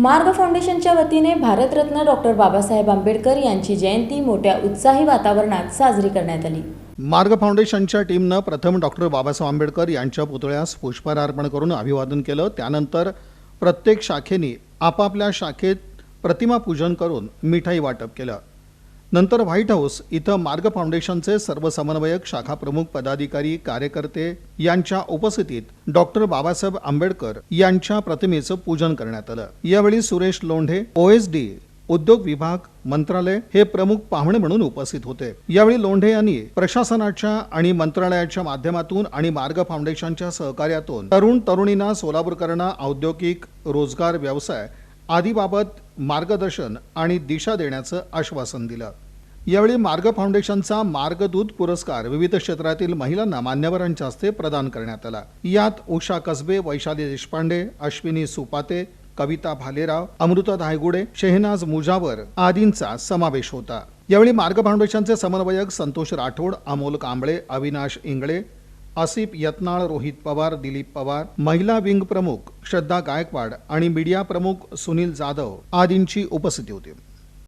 मार्ग फाउंडेशनच्या वतीने भारतरत्न डॉक्टर बाबासाहेब आंबेडकर यांची जयंती मोठ्या उत्साही वातावरणात साजरी करण्यात आली। मार्ग फाउंडेशनच्या टीमनं प्रथम डॉक्टर बाबासाहेब आंबेडकर यांच्या पुतळ्यास पुष्पहार अर्पण करून अभिवादन केलं। त्यानंतर प्रत्येक शाखेने आपापल्या शाखेत प्रतिमा पूजन करून मिठाई वाटप केलं। नंतर व्हाईट हाऊस इथं मार्ग फाउंडेशनचे सर्व समन्वयक, शाखा प्रमुख, पदाधिकारी, कार्यकर्ते यांच्या उपस्थितीत डॉक्टर बाबासाहेब आंबेडकर यांच्या प्रतिमेचं पूजन करण्यात आलं। यावेळी सुरेश लोंढे, OSD उद्योग विभाग, मंत्रालय हे प्रमुख पाहुणे म्हणून उपस्थित होते। यावेळी लोंढे यांनी प्रशासनाच्या आणि मंत्रालयाच्या माध्यमातून आणि मार्ग फाउंडेशनच्या सहकार्यातून तरुणींना सोलापूरकरांना औद्योगिक, रोजगार, व्यवसाय आदीबाबत मार्गदर्शन आणि दिशा देण्याचं आश्वासन दिलं। यावेळी मार्ग फाउंडेशनचा मार्गदूत पुरस्कार विविध क्षेत्रातील महिलांना मान्यवरांच्या हस्ते प्रदान करण्यात आला। यात उषा कसबे, वैशाली देशपांडे, अश्विनी सुपाते, कविता भालेराव, अमृता धायगुडे, शेहनाज मुजावर आदींचा समावेश होता। यावेळी मार्ग फाउंडेशनचे समन्वयक संतोष राठोड, अमोल कांबळे, अविनाश इंगळे, आसिफ यत्नाळ, रोहित पवार, दिलीप पवार, महिला विंग प्रमुख श्रद्धा गायकवाड आणि मीडिया प्रमुख सुनील जाधव आदींची उपस्थिती होती।